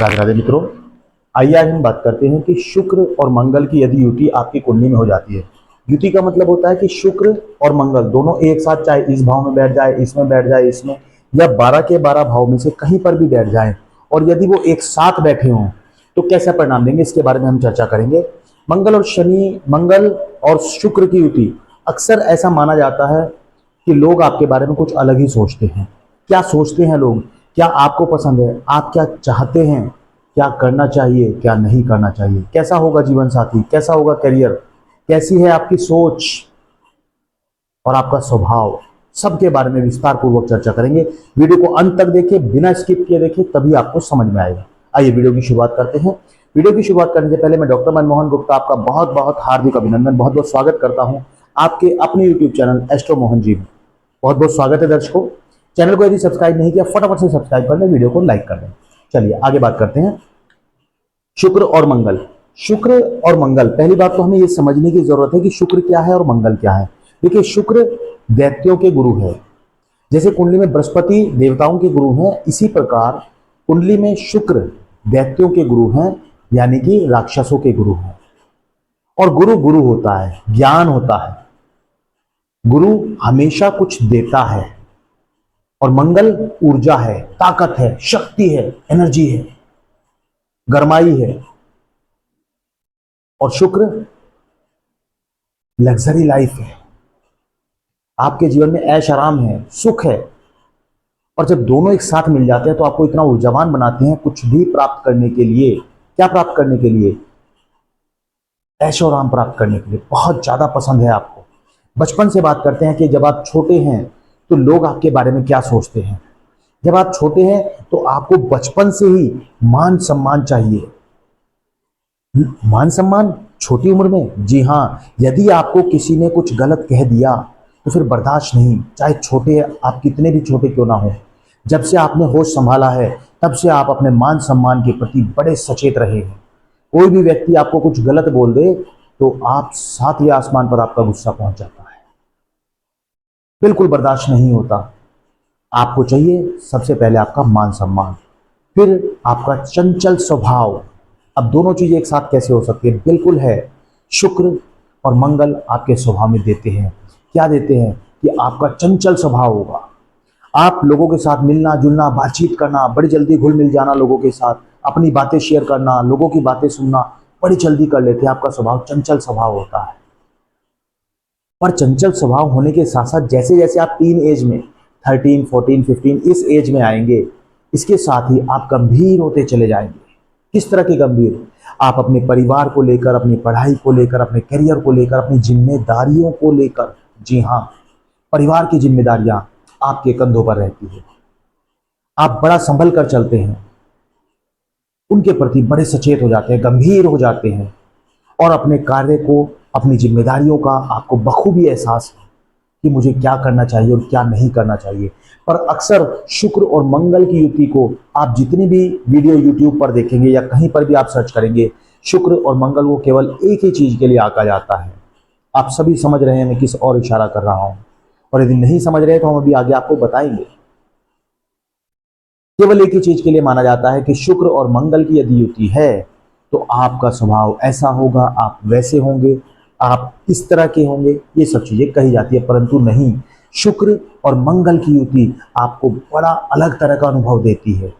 राधे राधे मित्रों, आइए आज हम बात करते हैं कि शुक्र और मंगल की यदि युति आपकी कुंडली में हो जाती है। युति का मतलब होता है कि शुक्र और मंगल दोनों एक साथ, चाहे इस भाव में बैठ जाए, इसमें बैठ जाए, इसमें, या 12 के 12 भाव में से कहीं पर भी बैठ जाए, और यदि वो एक साथ बैठे हों तो कैसा परिणाम देंगे, इसके बारे में हम चर्चा करेंगे। मंगल और शुक्र की युति, अक्सर ऐसा माना जाता है कि लोग आपके बारे में कुछ अलग ही सोचते हैं। क्या सोचते हैं लोग? क्या आपको पसंद है? आप क्या चाहते हैं? क्या करना चाहिए, क्या नहीं करना चाहिए? कैसा होगा जीवन साथी? कैसा होगा करियर? कैसी है आपकी सोच और आपका स्वभाव? सबके बारे में विस्तार पूर्वक चर्चा करेंगे। वीडियो को अंत तक देखिए, बिना स्किप किए देखिए, तभी आपको समझ में आएगा। आइए वीडियो की शुरुआत करते हैं। वीडियो की शुरुआत करने से पहले मैं डॉक्टर मनमोहन गुप्ता आपका बहुत बहुत हार्दिक अभिनंदन, बहुत बहुत स्वागत करता हूं आपके अपने YouTube channel astro Mohan ji में। बहुत बहुत स्वागत है दर्शकों। चैनल को यदि सब्सक्राइब नहीं किया, फटाफट से सब्सक्राइब कर लें, वीडियो को लाइक कर दें। चलिए आगे बात करते हैं। शुक्र और मंगल। शुक्र और मंगल, पहली बात तो हमें यह समझने की जरूरत है कि शुक्र क्या है और मंगल क्या है। देखिए, शुक्र दैत्यों के गुरु है। जैसे कुंडली में बृहस्पति देवताओं के गुरु हैं, इसी प्रकार कुंडली में शुक्र दैत्यों के गुरु हैं, यानी कि राक्षसों के गुरु हैं। और गुरु गुरु होता है, ज्ञान होता है। गुरु हमेशा कुछ देता है। और मंगल ऊर्जा है, ताकत है, शक्ति है, एनर्जी है, गरमाई है। और शुक्र लग्जरी लाइफ है, आपके जीवन में ऐश आराम है, सुख है। और जब दोनों एक साथ मिल जाते हैं तो आपको इतना ऊर्जावान बनाते हैं कुछ भी प्राप्त करने के लिए। क्या प्राप्त करने के लिए? ऐश और आराम प्राप्त करने के लिए। बहुत ज्यादा पसंद है आपको। बचपन से बात करते हैं कि जब आप छोटे हैं तो लोग आपके बारे में क्या सोचते हैं। जब आप छोटे हैं तो आपको बचपन से ही मान सम्मान चाहिए। मान सम्मान छोटी उम्र में? जी हाँ। यदि आपको किसी ने कुछ गलत कह दिया तो फिर बर्दाश्त नहीं, चाहे छोटे, आप कितने भी छोटे क्यों ना हो। जब से आपने होश संभाला है तब से आप अपने मान सम्मान के प्रति बड़े सचेत रहे हैं। कोई भी व्यक्ति आपको कुछ गलत बोल दे तो आप सातवें आसमान पर आपका गुस्सा पहुंच जाता है, बिल्कुल बर्दाश्त नहीं होता। आपको चाहिए सबसे पहले आपका मान सम्मान, फिर आपका चंचल स्वभाव। अब दोनों चीजें एक साथ कैसे हो सकती है? बिल्कुल है। शुक्र और मंगल आपके स्वभाव में देते हैं। क्या देते हैं? कि आपका चंचल स्वभाव होगा। आप लोगों के साथ मिलना जुलना, बातचीत करना, बड़ी जल्दी घुल मिल जाना, लोगों के साथ अपनी बातें शेयर करना, लोगों की बातें सुनना बड़ी जल्दी कर लेते हैं। आपका स्वभाव चंचल स्वभाव होता है। पर चंचल स्वभाव होने के साथ साथ जैसे जैसे आप टीन एज में 13, 14, 15 इस एज में आएंगे, इसके साथ ही आप गंभीर होते चले जाएंगे। किस तरह के गंभीर? आप अपने परिवार को लेकर, अपनी पढ़ाई को लेकर, अपने करियर को लेकर, अपनी जिम्मेदारियों को लेकर, जी हाँ, परिवार की जिम्मेदारियां आपके कंधों पर रहती है। आप बड़ा संभल कर चलते हैं, उनके प्रति बड़े सचेत हो जाते हैं, गंभीर हो जाते हैं। और अपने कार्य को, अपनी जिम्मेदारियों का आपको बखूबी एहसास है कि मुझे क्या करना चाहिए और क्या नहीं करना चाहिए। पर अक्सर शुक्र और मंगल की युति को आप जितनी भी वीडियो यूट्यूब पर देखेंगे या कहीं पर भी आप सर्च करेंगे, शुक्र और मंगल को केवल एक ही चीज के लिए आंका जाता है। आप सभी समझ रहे हैं मैं किस और इशारा कर रहा हूं, और यदि नहीं समझ रहे तो हम अभी आगे आपको बताएंगे। केवल एक ही चीज के लिए माना जाता है कि शुक्र और मंगल की यदि युति है तो आपका स्वभाव ऐसा होगा, आप वैसे होंगे, आप इस तरह के होंगे, ये सब चीजें कही जाती है। परंतु नहीं, शुक्र और मंगल की युति आपको बड़ा अलग तरह का अनुभव देती है।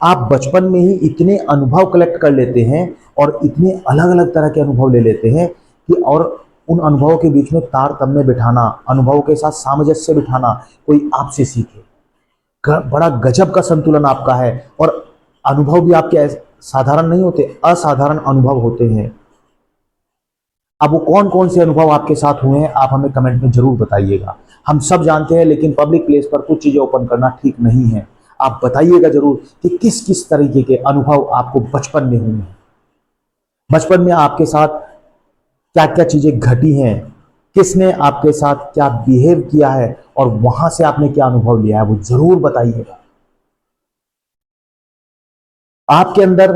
आप बचपन में ही इतने अनुभव कलेक्ट कर लेते हैं और इतने अलग अलग तरह के अनुभव ले लेते हैं कि, और उन अनुभवों के बीच में तारतम्य बिठाना, अनुभवों के साथ सामंजस्य बिठाना कोई आपसे सीखे। बड़ा गजब का संतुलन आपका है। और अनुभव भी आपके साधारण नहीं होते, असाधारण अनुभव होते हैं। अब वो कौन कौन से अनुभव आपके साथ हुए हैं, आप हमें कमेंट में जरूर बताइएगा। हम सब जानते हैं, लेकिन पब्लिक प्लेस पर कुछ चीजें ओपन करना ठीक नहीं है। आप बताइएगा जरूर कि किस किस तरीके के अनुभव आपको बचपन में हुए हैं। बचपन में आपके साथ क्या क्या चीजें घटी हैं, किसने आपके साथ क्या बिहेव किया है, और वहां से आपने क्या अनुभव लिया है, वो जरूर बताइएगा। आपके अंदर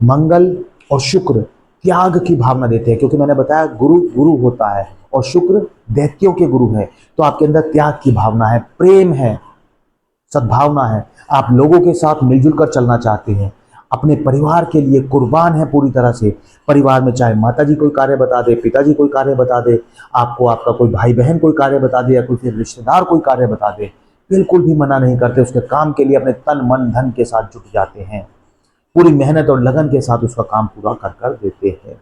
मंगल और शुक्र त्याग की भावना देते हैं, क्योंकि मैंने बताया गुरु गुरु होता है और शुक्र दैत्यों के गुरु है। तो आपके अंदर त्याग की भावना है, प्रेम है, सद्भावना है। आप लोगों के साथ मिलजुल कर चलना चाहते हैं, अपने परिवार के लिए कुर्बान है पूरी तरह से। परिवार में चाहे माताजी कोई कार्य बता दे, पिताजी कोई कार्य बता दे, आपको आपका कोई भाई बहन कोई कार्य बता दे, या कोई फिर रिश्तेदार कोई कार्य बता दे, बिल्कुल भी मना नहीं करते। उसके काम के लिए अपने तन मन धन के साथ जुट जाते हैं, पूरी मेहनत और लगन के साथ उसका काम पूरा कर कर देते हैं।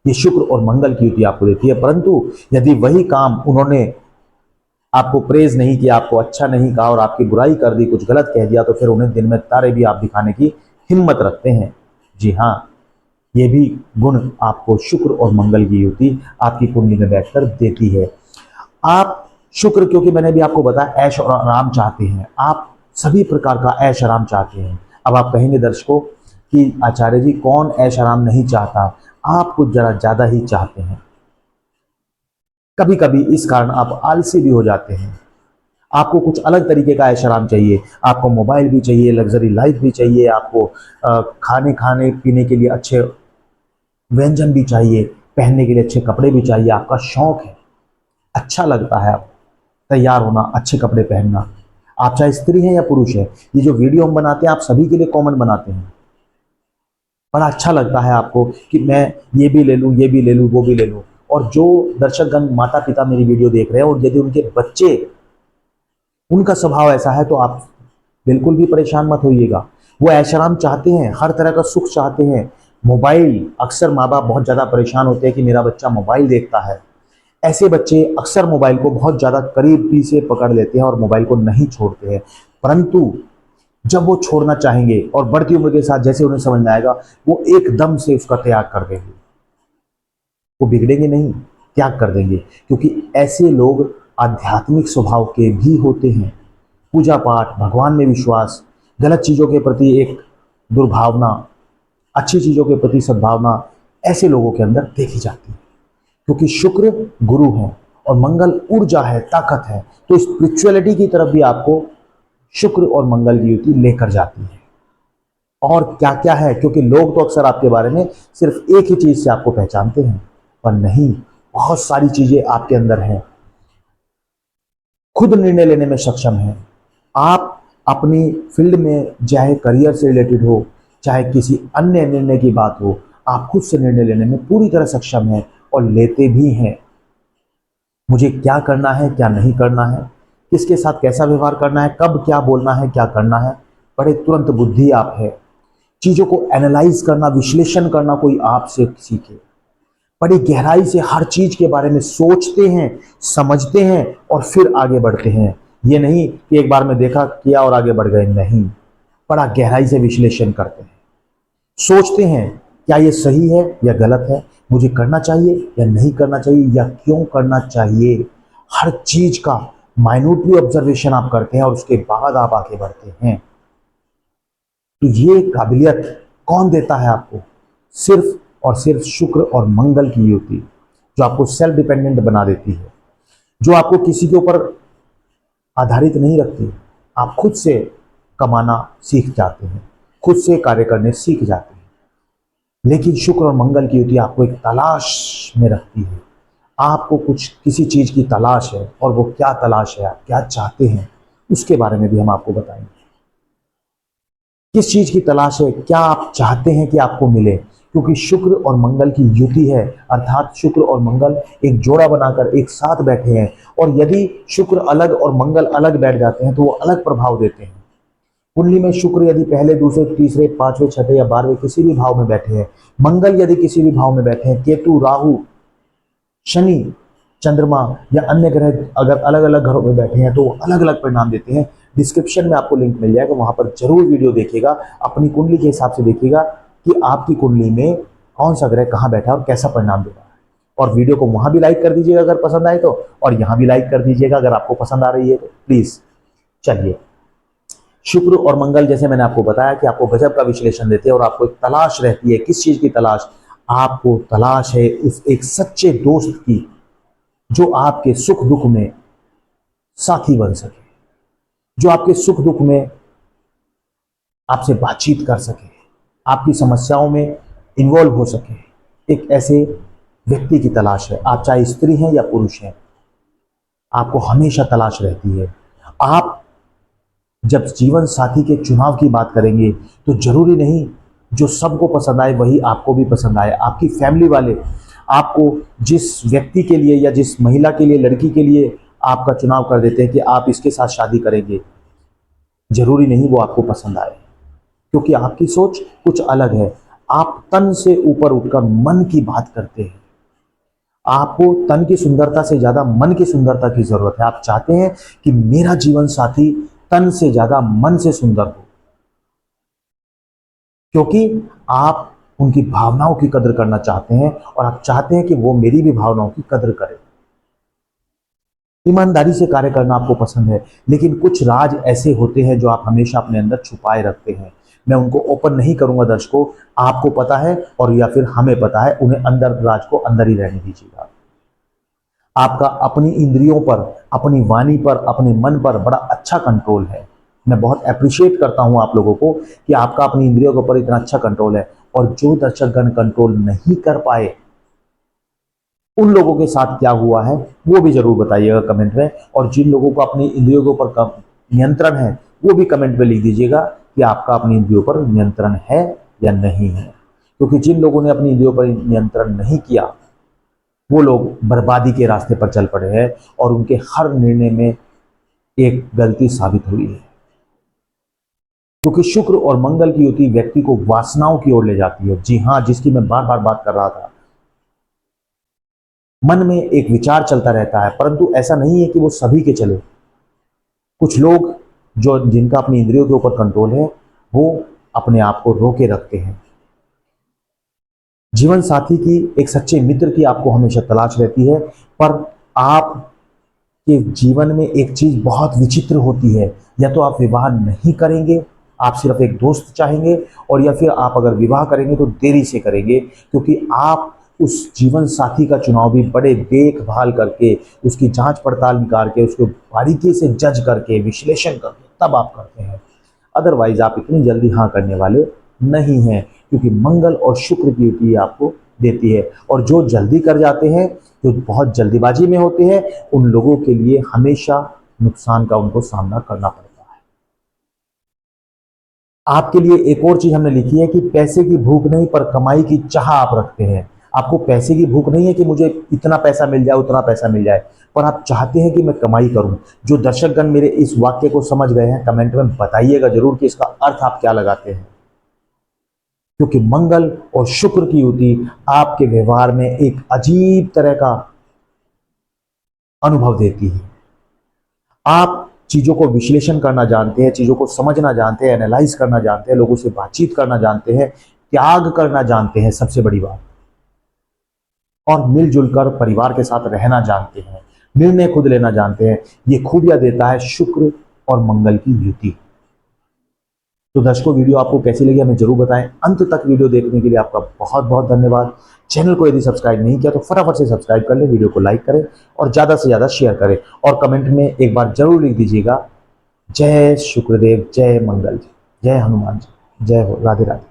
ये शुक्र और मंगल की युति आपको देती है। परंतु यदि वही काम उन्होंने आपको प्रेज नहीं किया, आपको अच्छा नहीं कहा और आपकी बुराई कर दी, कुछ गलत कह दिया, तो फिर उन्हें दिन में तारे भी आप दिखाने की हिम्मत रखते हैं। जी हाँ, ये भी गुण आपको शुक्र और मंगल की युति आपकी कुंडली में बैठकर देती है। आप शुक्र, क्योंकि मैंने भी आपको बताया, ऐश और आराम चाहते हैं, आप सभी प्रकार का ऐश आराम चाहते हैं। अब आप कहेंगे दर्शकों कि आचार्य जी कौन ऐश आराम नहीं चाहता, आप कुछ जरा ज्यादा ही चाहते हैं। कभी कभी इस कारण आप आलसी भी हो जाते हैं। आपको कुछ अलग तरीके का ऐश आराम चाहिए, आपको मोबाइल भी चाहिए, लग्जरी लाइफ भी चाहिए, आपको खाने पीने के लिए अच्छे व्यंजन भी चाहिए, पहनने के लिए अच्छे कपड़े भी चाहिए। आपका शौक है, अच्छा लगता है आप तैयार होना, अच्छे कपड़े पहनना। आप चाहे स्त्री हैं या पुरुष हैं, ये जो वीडियो हम बनाते हैं आप सभी के लिए कॉमन बनाते हैं। बड़ा अच्छा लगता है आपको कि मैं ये भी ले लूँ, ये भी ले लूँ, वो भी ले लूँ। और जो दर्शकगण माता पिता मेरी वीडियो देख रहे हैं और यदि उनके बच्चे, उनका स्वभाव ऐसा है, तो आप बिल्कुल भी परेशान मत होइएगा। वो ऐशाराम चाहते हैं, हर तरह का सुख चाहते हैं। मोबाइल, अक्सर माँ बाप बहुत ज़्यादा परेशान होते हैं कि मेरा बच्चा मोबाइल देखता है। ऐसे बच्चे अक्सर मोबाइल को बहुत ज़्यादा करीबी से पकड़ लेते हैं और मोबाइल को नहीं छोड़ते हैं। परंतु जब वो छोड़ना चाहेंगे और बढ़ती उम्र के साथ जैसे उन्हें समझ में आएगा, वो एकदम से उसका त्याग कर देंगे। वो बिगड़ेंगे नहीं, त्याग कर देंगे, क्योंकि ऐसे लोग आध्यात्मिक स्वभाव के भी होते हैं। पूजा पाठ, भगवान में विश्वास, गलत चीज़ों के प्रति एक दुर्भावना, अच्छी चीज़ों के प्रति सद्भावना ऐसे लोगों के अंदर देखी जाती है। क्योंकि शुक्र गुरु है और मंगल ऊर्जा है, ताकत है, तो स्पिरिचुअलिटी की तरफ भी आपको शुक्र और मंगल की युति लेकर जाती है। और क्या क्या है, क्योंकि लोग तो अक्सर आपके बारे में सिर्फ एक ही चीज से आपको पहचानते हैं, पर नहीं, बहुत सारी चीजें आपके अंदर हैं। खुद निर्णय लेने में सक्षम है आप। अपनी फील्ड में, चाहे करियर से रिलेटेड हो, चाहे किसी अन्य निर्णय की बात हो, आप खुद से निर्णय लेने में पूरी तरह सक्षम हैं और लेते भी हैं। मुझे क्या करना है, क्या नहीं करना है, किसके साथ कैसा व्यवहार करना है, कब क्या बोलना है, क्या करना है, बड़े तुरंत बुद्धि आप है। चीजों को एनालाइज करना, विश्लेषण करना कोई आपसे सीखे। बड़ी गहराई से हर चीज के बारे में सोचते हैं, समझते हैं और फिर आगे बढ़ते हैं। ये नहीं कि एक बार में देखा, किया और आगे बढ़ गए, नहीं, बड़ा गहराई से विश्लेषण करते हैं, सोचते हैं क्या ये सही है या गलत है, मुझे करना चाहिए या नहीं करना चाहिए, या क्यों करना चाहिए। हर चीज का माइन्यूटली ऑब्जर्वेशन आप करते हैं और उसके बाद आप आगे बढ़ते हैं। तो ये काबिलियत कौन देता है आपको? सिर्फ और सिर्फ शुक्र और मंगल की युति, जो आपको सेल्फ डिपेंडेंट बना देती है, जो आपको किसी के ऊपर आधारित नहीं रखती। आप खुद से कमाना सीख जाते हैं, खुद से कार्य करने सीख जाते हैं। लेकिन शुक्र और मंगल की युति आपको एक तलाश में रखती है। आपको कुछ किसी चीज की तलाश है, और वो क्या तलाश है, आप क्या चाहते हैं, उसके बारे में भी हम आपको बताएंगे। किस चीज की तलाश है, क्या आप चाहते हैं कि आपको मिले, क्योंकि शुक्र और मंगल की युति है, अर्थात शुक्र और मंगल एक जोड़ा बनाकर एक साथ बैठे हैं। और यदि शुक्र अलग और मंगल अलग बैठ जाते हैं तो वो अलग प्रभाव देते हैं। कुंडली में शुक्र यदि पहले, दूसरे, तीसरे, पांचवें, छठे या 12वें किसी भी भाव में बैठे हैं, मंगल यदि किसी भी भाव में बैठे हैं, केतु, राहु, शनि, चंद्रमा या अन्य ग्रह अगर अलग अलग घरों में बैठे हैं तो वो अलग अलग परिणाम देते हैं। डिस्क्रिप्शन में आपको लिंक मिल जाएगा, वहां पर जरूर वीडियो देखिएगा, अपनी कुंडली के हिसाब से देखिएगा कि आपकी कुंडली में कौन सा ग्रह कहाँ बैठा और कैसा परिणाम दे रहा है। और वीडियो को वहां भी लाइक कर दीजिएगा अगर पसंद आए तो, और यहाँ भी लाइक कर दीजिएगा अगर आपको पसंद आ रही है तो, प्लीज। चलिए, शुक्र और मंगल जैसे मैंने आपको बताया कि आपको गजब का विश्लेषण देते हैं और आपको एक तलाश रहती है। किस चीज की तलाश? आपको तलाश है उस एक सच्चे दोस्त की, जो आपके सुख दुख में साथी बन सके, जो आपके सुख दुख में आपसे बातचीत कर सके, आपकी समस्याओं में इन्वॉल्व हो सके। एक ऐसे व्यक्ति की तलाश है। आप चाहे स्त्री हैं या पुरुष हैं, आपको हमेशा तलाश रहती है। आप जब जीवन साथी के चुनाव की बात करेंगे तो जरूरी नहीं जो सबको पसंद आए वही आपको भी पसंद आए। आपकी फैमिली वाले आपको जिस व्यक्ति के लिए या जिस महिला के लिए, लड़की के लिए आपका चुनाव कर देते हैं कि आप इसके साथ शादी करेंगे, जरूरी नहीं वो आपको पसंद आए, क्योंकि आपकी सोच कुछ अलग है। आप तन से ऊपर उठकर मन की बात करते हैं। आपको तन की सुंदरता से ज्यादा मन की सुंदरता की जरूरत है। आप चाहते हैं कि मेरा जीवन साथी तन से ज्यादा मन से सुंदर हो, क्योंकि आप उनकी भावनाओं की कदर करना चाहते हैं और आप चाहते हैं कि वो मेरी भी भावनाओं की कदर करे। ईमानदारी से कार्य करना आपको पसंद है, लेकिन कुछ राज ऐसे होते हैं जो आप हमेशा अपने अंदर छुपाए रखते हैं। मैं उनको ओपन नहीं करूंगा दर्शकों, आपको पता है और या फिर हमें पता है, उन्हें अंदर, राज को अंदर ही रहने दीजिएगा। आपका अपनी इंद्रियों पर, अपनी वाणी पर, अपने मन पर बड़ा अच्छा कंट्रोल है। मैं बहुत अप्रिशिएट करता हूं आप लोगों को कि आपका अपनी इंद्रियों के ऊपर इतना अच्छा कंट्रोल है। और जो दर्शकगण कंट्रोल नहीं कर पाए उन लोगों के साथ क्या हुआ है वो भी जरूर बताइएगा कमेंट में। और जिन लोगों को अपनी इंद्रियों के ऊपर नियंत्रण है वो भी कमेंट में लिख दीजिएगा कि आपका अपनी इंद्रियों पर नियंत्रण है या नहीं है। क्योंकि जिन लोगों ने अपनी इंद्रियों पर नियंत्रण नहीं किया वो लोग बर्बादी के रास्ते पर चल पड़े हैं और उनके हर निर्णय में एक गलती साबित हुई है। क्योंकि शुक्र और मंगल की युति व्यक्ति को वासनाओं की ओर ले जाती है। जी हाँ, जिसकी मैं बार बार बात कर रहा था। मन में एक विचार चलता रहता है, परंतु ऐसा नहीं है कि वो सभी के चले। कुछ लोग जो जिनका अपनी इंद्रियों के ऊपर कंट्रोल है वो अपने आप को रोके रखते हैं। जीवन साथी की, एक सच्चे मित्र की आपको हमेशा तलाश रहती है, पर आप के जीवन में एक चीज बहुत विचित्र होती है। या तो आप विवाह नहीं करेंगे, आप सिर्फ एक दोस्त चाहेंगे, और या फिर आप अगर विवाह करेंगे तो देरी से करेंगे, क्योंकि आप उस जीवन साथी का चुनाव भी बड़े देखभाल करके, उसकी जांच पड़ताल निकाल के, उसको बारीकी से जज करके, विश्लेषण करके तब आप करते हैं। अदरवाइज आप इतनी जल्दी हाँ करने वाले नहीं हैं, क्योंकि मंगल और शुक्र की युति आपको देती है। और जो जल्दी कर जाते हैं, जो बहुत जल्दीबाजी में होते हैं, उन लोगों के लिए हमेशा नुकसान का उनको सामना करना पड़ता है। आपके लिए एक और चीज हमने लिखी है कि पैसे की भूख नहीं पर कमाई की चाह आप रखते हैं। आपको पैसे की भूख नहीं है कि मुझे इतना पैसा मिल जाए, उतना पैसा मिल जाए, पर आप चाहते हैं कि मैं कमाई करूं। जो दर्शकगण मेरे इस वाक्य को समझ गए हैं, कमेंट में बताइएगा जरूर कि इसका अर्थ आप क्या लगाते हैं। क्योंकि मंगल और शुक्र की युति आपके व्यवहार में एक अजीब तरह का अनुभव देती है। आप चीजों को विश्लेषण करना जानते हैं, चीजों को समझना जानते हैं, एनालाइज करना जानते हैं, लोगों से बातचीत करना जानते हैं, त्याग करना जानते हैं, सबसे बड़ी बात, और मिलजुल कर परिवार के साथ रहना जानते हैं, निर्णय खुद लेना जानते हैं। ये खूबियां देता है शुक्र और मंगल की युति। तो दर्शकों, वीडियो आपको कैसी लगी हमें जरूर बताएं। अंत तक वीडियो देखने के लिए आपका बहुत बहुत धन्यवाद। चैनल को यदि सब्सक्राइब नहीं किया तो फटाफट से सब्सक्राइब कर लें, वीडियो को लाइक करें और ज़्यादा से ज़्यादा शेयर करें। और कमेंट में एक बार जरूर लिख दीजिएगा, जय शुक्रदेव, जय मंगल जी, जय हनुमान जी, जय हो, राधे राधे।